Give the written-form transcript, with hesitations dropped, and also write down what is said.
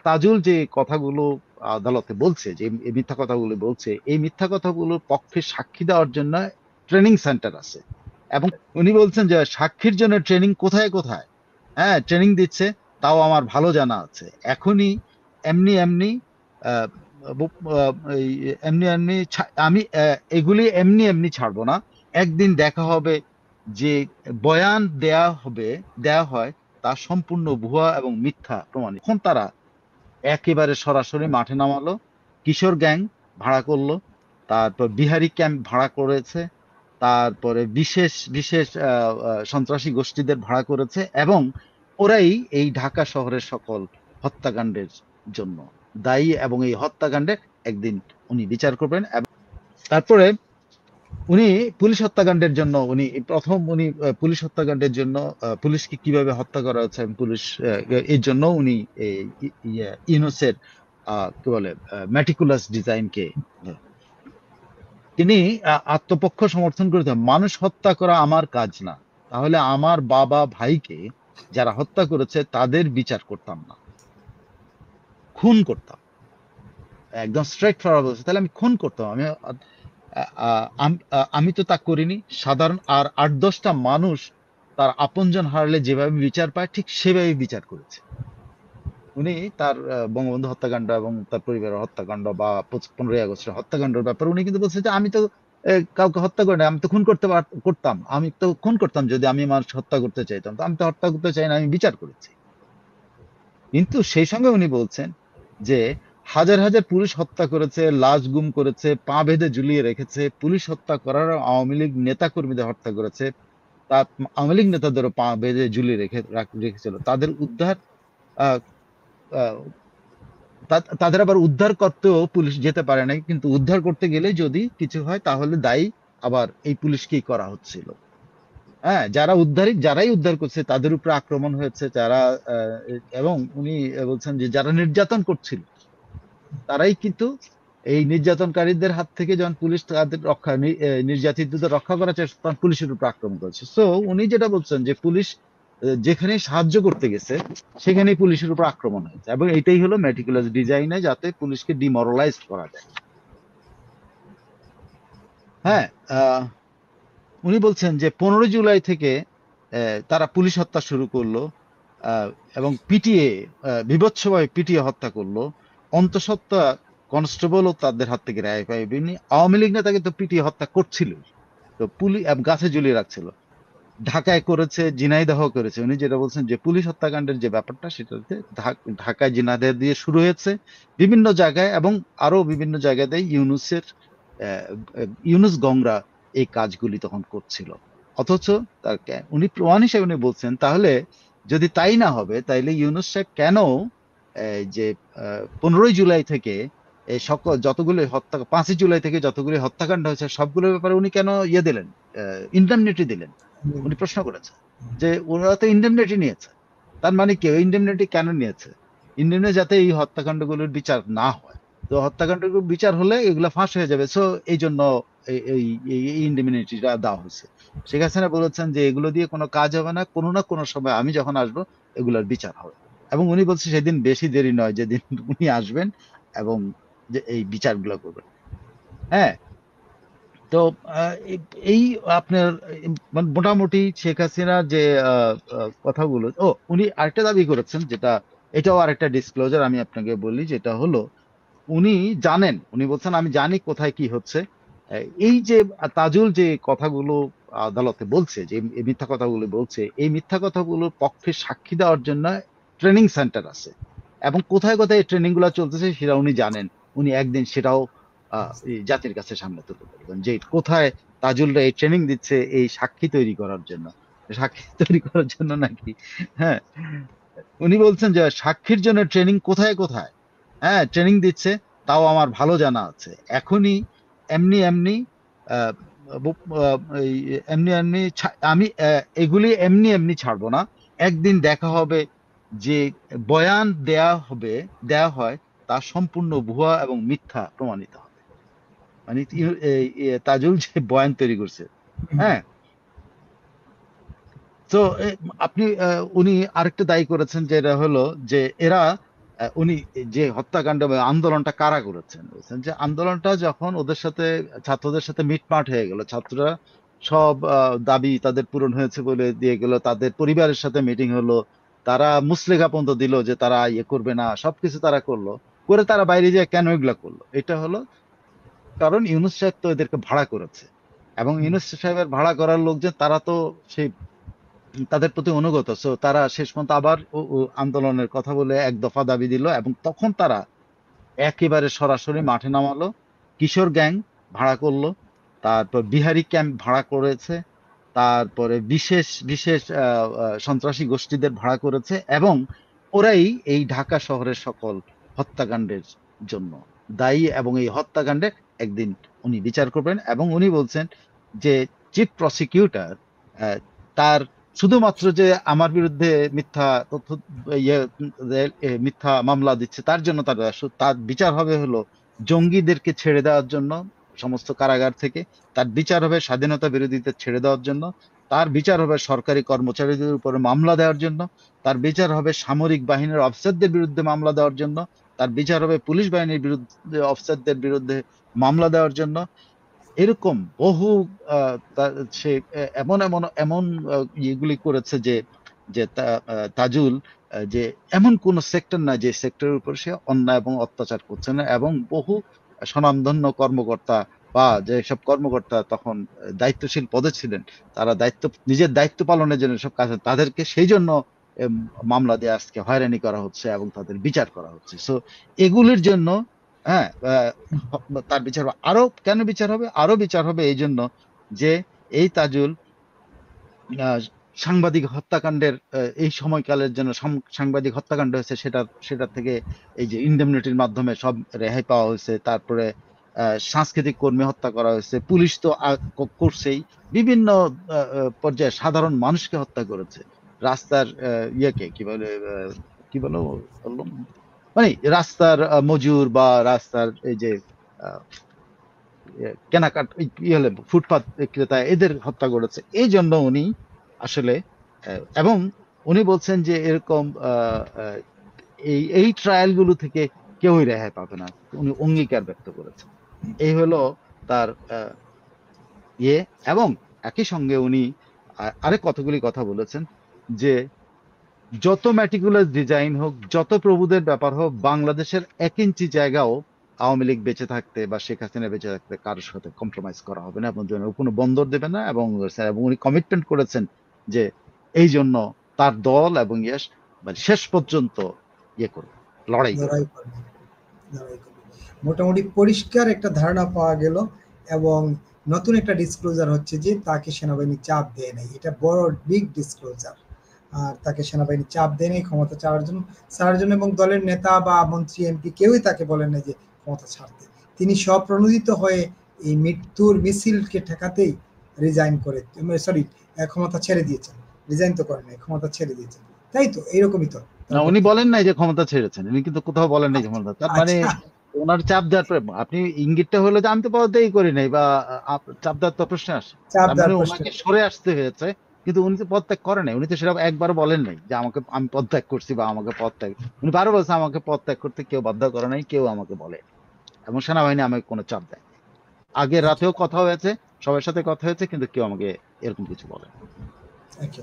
তাজুল যে কথাগুলো আদালতে বলছে, যে এই মিথ্যা কথাগুলো বলছে, এই মিথ্যা কথাগুলোর পক্ষে সাক্ষী দেওয়ার জন্য ট্রেনিং সেন্টার আছে। এবং উনি বলছেন যে সাক্ষীর জন্য ট্রেনিং কোথায় কোথায়, হ্যাঁ ট্রেনিং দিচ্ছে, তাও আমার ভালো জানা আছে। এখনই এমনি এমনি আহ, এই এমনি এমনি আমি এগুলি এমনি এমনি ছাড়বো না। একদিন দেখা হবে যে বয়ান দেয়া হয় তা সম্পূর্ণ ভুয়া এবং মিথ্যা প্রমাণিত। এখন তারা একেবারে সরাসরি মাঠে নামালো, কিশোর গ্যাং ভাড়া করলো, তারপর বিহারি ক্যাম্প ভাড়া করেছে, তারপরে বিশেষ বিশেষ সন্ত্রাসী গোষ্ঠীদের ভাড়া করেছে, এবং ওরাই এই ঢাকা শহরের সকল হত্যাকাণ্ডের জন্য দায়ী। এবং এই হত্যাকাণ্ডের একদিন উনি বিচার করবেন। এবং তারপরে উনি পুলিশ হত্যাকাণ্ডের জন্য উনি পুলিশ হত্যাকাণ্ডের জন্য পুলিশকে কিভাবে হত্যা করা হচ্ছে, এবং পুলিশ এর জন্য উনি এই ইউনুসের কি বলে ম্যাটিকুলাস ডিজাইনকে তিনি আত্মপক্ষ সমর্থন করেছেন। মানুষ হত্যা করা আমার কাজ না, তাহলে আমার বাবা ভাইকে যারা হত্যা করেছে তাদের বিচার করতাম না, খুন করতাম। একদম স্ট্রেট ফরওয়ার্ড বলছে, তাহলে আমি খুন করতাম। আমি তো তা করিনি। সাধারণ আর 8-10টা মানুষ তার আপনজন হারালে যেভাবে বিচার পায় ঠিক সেভাবে বিচার করেছে। উনি তার বঙ্গবন্ধু হত্যাকাণ্ড এবং তার পরিবারের হত্যাকাণ্ড বা 15ই আগস্টের হত্যাকাণ্ডের ব্যাপারে উনি কিন্তু বলছে যে আমি তো কাউকে হত্যা করি না, আমি তো খুন করতাম, আমি তো খুন করতাম যদি আমি মানুষ হত্যা করতে চাইতাম, তো আমি তো হত্যা করতে চাই না, আমি বিচার করেছি। কিন্তু সেই সঙ্গে উনি বলছেন যে হাজার হাজার পুলিশ হত্যা করেছে, লাশ গুম করেছে, পা বেঁধে ঝুলিয়ে রেখেছে, পুলিশ হত্যা করার আওয়ামী লীগ নেতা কর্মীদের হত্যা করেছে, তার আওয়ামী লীগ নেতাদেরও পা বেঁধে ঝুলিয়ে রেখেছিল। তাদের উদ্ধার আহ, আহ, তাদের আবার উদ্ধার করতেও পুলিশ যেতে পারে নাই, কিন্তু উদ্ধার করতে গেলে যদি কিছু হয় তাহলে দায়ী আবার এই পুলিশকেই করা হচ্ছিল। হ্যাঁ, যারাই উদ্ধার করছে তাদের উপরে আক্রমণ হয়েছে, যারা আহ, এবং উনি বলছেন যে যারা নির্যাতন করছিল তারাই কিন্তু এই নির্যাতনকারীদের হাত থেকে যখন পুলিশ তাদের নির্যাতিতদের রক্ষা করার চেষ্টা, তখন পুলিশের উপর আক্রমণ করেছে। সো উনি যেটা বলছেন যে পুলিশ যেখানে সাহায্য করতে গেছে সেখানেই পুলিশের উপর আক্রমণ হয়েছে, এবং এটাই হলো মেটিকুলাস ডিজাইনে যাতে পুলিশকে ডিমোরালাইজ করা যায়। হ্যাঁ, আহ, উনি বলছেন যে 15 জুলাই থেকে তারা পুলিশ হত্যা শুরু করলো, আহ, এবং পিটিয়ে বীভৎসভাবে পিটিয়ে হত্যা করলো। অন্তঃসত্ত্বা কনস্টেবলও তাদের হাত থেকে রেহাই পায়নি। আওয়ামী লীগ নেতাকে তো পিটিয়ে হত্যা করছিল, তো পুলিশ গাছে ঝুলিয়ে রাখছিল। ঢাকায় করেছে, ঝিনাইদহ করেছে। উনি যেটা বলছেন যে পুলিশ হত্যাকাণ্ডের যে ব্যাপারটা সেটা হচ্ছে ঢাকায় ঝিনাইদহ দিয়ে শুরু হয়েছে বিভিন্ন জায়গায়, এবং আরো বিভিন্ন জায়গাতে ইউনুস গংরা এই কাজগুলি তখন করছিল। অথচ উনি প্রমাণ হিসেবে উনি বলছেন, তাহলে যদি তাই না হবে তাইলে ইউনুস সাহেব কেন যে 15ই জুলাই থেকে এই সকল যতগুলো 5ই জুলাই থেকে যতগুলো হত্যাকাণ্ড হয়েছে সবগুলোর ব্যাপারে উনি কেন দিলেন, ইন্ডেমনিটি দিলেন? উনি প্রশ্ন করেছেন যে ওরা তো ইন্ডেমনিটি নিয়েছে, তার মানে কি ইন্ডেমনিটি কেন নিয়েছে? ইন্ডেমনিটি যাতে এই হত্যাকাণ্ডগুলোর বিচার না হয়, তো হত্যাকাণ্ডগুলোর বিচার হলে এগুলা ফাঁস হয়ে যাবে, সো এই জন্য এই ইন্ডেমনিটিটা দেওয়া হয়েছে। শেখ হাসিনা বলেছেন যে এগুলো দিয়ে কোনো কাজ হবে না, কোনো না কোনো সময় আমি যখন আসবো এগুলোর বিচার হবে। এবং উনি বলছে সেদিন বেশি দেরি নয়, যেদিন উনি আসবেন এবং যে এই বিচারগুলো করবেন। হ্যাঁ, তো এই আপনার মানে মোটামুটি শেখ হাসিনার যে কথাগুলো, উনি আরেকটা দাবি করেছেন, যেটা এটাও আরেকটা ডিসক্লোজার আমি আপনাকে বলি, যেটা হলো উনি উনি বলছেন আমি জানি কোথায় কি হচ্ছে। এই যে তাজুল যে কথাগুলো আদালতে বলছে, যে এই মিথ্যা কথাগুলো বলছে, এই মিথ্যা কথাগুলোর পক্ষে সাক্ষী দেওয়ার জন্য ট্রেনিং সেন্টার আছে, এবং কোথায় কোথায় ট্রেনিং গুলো চলতেছে সেটা উনি জানেন। উনি একদিন সেটাও এই জাতির কাছে সামনে তুলে ধরবেন যে কোথায় তাজুলরা এই ট্রেনিং দিচ্ছে এই সাক্ষী তৈরি করার জন্য। সাক্ষী তৈরি করার জন্য নাকি? হ্যাঁ, উনি বলছেন যে সাক্ষীর জন্য ট্রেনিং কোথায় কোথায়, হ্যাঁ ট্রেনিং দিচ্ছে, তাও আমার ভালো জানা আছে। এখনই এমনি এমনি আহ, এই এমনি এমনি আমি এগুলি এমনি এমনি ছাড়বো না। একদিন দেখা হবে যে বয়ান দেয়া হয় তা সম্পূর্ণ ভুয়া এবং মিথ্যা প্রমাণিত হবে। মানে তাজুল যে বয়ান তৈরি করছে, হ্যাঁ। তো আপনি উনি আরেকটা দায়ী করেছেন, যেটা হলো যে এরা উনি যে হত্যাকাণ্ড বা আন্দোলনটা কারা করেছেন বলছেন যে আন্দোলনটা যখন ওদের সাথে ছাত্রদের সাথে মিটমাট হয়ে গেল, ছাত্ররা সব দাবি তাদের পূরণ হয়েছে বলে দিয়ে গেল, তাদের পরিবারের সাথে মিটিং হলো, তারা মুচলেখা পর্যন্ত দিল যে তারা ইয়ে করবে না, সবকিছু তারা করলো, করে তারা বাইরে যেয়ে কেন এগুলা করলো, এটা হলো কারণ ইউনূস সাহেব তো এদেরকে ভাড়া করেছে, এবং হুম, ইউনূস সাহেবের ভাড়া করার লোকজন তারা তো সেই তাদের প্রতি অনুগত, সো তারা শেষ পর্যন্ত আবার আন্দোলনের কথা বলে এক দফা দাবি দিল, এবং তখন তারা একেবারে সরাসরি মাঠে নামালো, কিশোর গ্যাং ভাড়া করলো, তারপর বিহারি ক্যাম্প ভাড়া করেছে, তারপরে বিশেষ বিশেষ সন্ত্রাসী গোষ্ঠীদের ভাড়া করেছে, এবং ওরাই এই ঢাকা শহরের সকল হত্যাকাণ্ডের জন্য দায়ী, এবং এই হত্যাকাণ্ডে একদিন উনি বিচার করবেন। এবং উনি বলছেন যে চিফ প্রসিকিউটর তার শুধুমাত্র যে আমার বিরুদ্ধে মিথ্যা তথ্য ইয়ে মিথ্যা মামলা দিচ্ছে তার জন্য তার বিচার হবে হলো জঙ্গিদেরকে ছেড়ে দেওয়ার জন্য সমস্ত কারাগার থেকে, তার বিচার হবে স্বাধীনতা বিরোধীদের ছেড়ে দেওয়ার জন্য, তার বিচার হবে সরকারি কর্মচারীদের উপরে মামলা দেওয়ার জন্য, তার বিচার হবে সামরিক বাহিনীর অফিসারদের বিরুদ্ধে মামলা দেওয়ার জন্য, তার বিচার হবে পুলিশ বাহিনীর বিরুদ্ধে অফিসারদের বিরুদ্ধে মামলা দেওয়ার জন্য। এরকম বহু সে এমন এমন এমন ইয়েগুলি করেছে যে যে তাজুল যে এমন কোন সেক্টর না যে সেক্টরের উপর সে অন্যায় এবং অত্যাচার করছে না, এবং বহু স্বনামধন্য কর্মকর্তা বা যেসব কর্মকর্তা তখন দায়িত্বশীল পদে ছিলেন, তারা নিজের দায়িত্ব পালনের জন্য সব কাজ, তাদেরকে সেই জন্য এম, মামলা দিয়ে আজকে হয়রানি করা হচ্ছে এবং তাদের বিচার করা হচ্ছে। সো এগুলির জন্য হ্যাঁ তার বিচার আরো কেন বিচার হবে, আরো বিচার হবে এই জন্য যে এই তাজুল আহ, সাংবাদিক হত্যাকাণ্ডের এই সময়কালের জন্য সাংবাদিক হত্যাকাণ্ড হয়েছে, সেটা থেকে এই যে ইন্ডেমনিটির মাধ্যমে সব রেহাই পাওয়া হয়েছে, তারপরে সাংস্কৃতিক কর্মী হত্যা করা হয়েছে, পুলিশ তো করছেই, বিভিন্ন পর্যায়ে সাধারণ মানুষকে হত্যা করেছে, রাস্তার ইয়েকে কি বলে কি বলো বললাম, মানে রাস্তার মজুর বা রাস্তার এই যে আহ, কেনাকাটা কি হলে ফুটপাত বিক্রেতা এদের হত্যা করেছে, এই জন্য উনি আসলে এবং উনি বলছেন যে এরকম এই এই ট্রায়াল গুলো থেকে কেউই রেহাই পাবে না, উনি অঙ্গীকার ব্যক্ত করেছেন। এই হলো তার ইয়ে। এবং একই সঙ্গে উনি আরেক কতগুলি কথা বলেছেন যে যত ম্যাটিকুলাস ডিজাইন হোক, যত প্রভুদের ব্যাপার হোক, বাংলাদেশের 1 ইঞ্চি জায়গাও আওয়ামী লীগ বেঁচে থাকতে বা শেখ হাসিনা বেঁচে থাকতে কারোর সাথে কম্প্রোমাইজ করা হবে না, এবং জন্য কোনো বন্দর দেবে না, এবং উনি কমিটমেন্ট করেছেন যে এই জন্য তার দল এবং ইয়েস মানে শেষ পর্যন্ত ইয়ে করবে, লড়াই করবে। লড়াই করবে, লড়াই করবে। মোটামুটি পরিষ্কার একটা ধারণা পাওয়া গেল, এবং নতুন একটা ডিসক্লোজার হচ্ছে যে তাকে সেনাবাহিনী চাপ দেয় নাই, এটা বড় বিগ ডিসক্লোজার। আর তাকে সেনাবাহিনী চাপ দেয় নাই ক্ষমতা ছাড়ার জন্য, এবং দলের নেতা বা মন্ত্রী এমপি কেউই তাকে বলেন না যে ক্ষমতা ছাড়তে। তিনি স্বপ্রণোদিত হয়ে এই মৃত্যুর মিছিলকে ঠেকাতেই রিজাইন করে, সরি, ক্ষমতা ছেড়ে দিয়েছেন। রিজাইন তো করেন নাই, ক্ষমতা ছেড়ে দিয়েছেন, তাই তো? এরকমই তো না, তার উনি বক্তব্য। বলেন নাই যে ক্ষমতা ছেড়েছেন, উনি কিন্তু কোথাও বলেন নাই যে ক্ষমতা, তার মানে আচ্ছা, ওনার চাপ দেওয়ার পরে আপনি ইঙ্গিতটা হলো যে আমি তো পদত্যাগই করি নাই বা চাপ দেওয়ার তো প্রশ্ন আসে, চাপ তার মানে দেওয়ার প্রশ্ন। ওনাকে সরে আসতে হয়েছে, কিন্তু উনি তো পদত্যাগ করেন নাই, উনি তো সেটা একবার বলেন নাই যে আমি পদত্যাগ করছি বা আমাকে পদত্যাগ, উনি বারো বলছে আমাকে পদত্যাগ করতে কেউ বাধ্য করে নাই, কেউ আমাকে বলে, এবং সেনাবাহিনী আমাকে কোনো চাপ দেয় নাই। আগের রাতেও কথা হয়েছে, সবার সাথে কথা হয়েছে, কিন্তু কেউ আমাকে এরকম কিছু বলে। ওকে।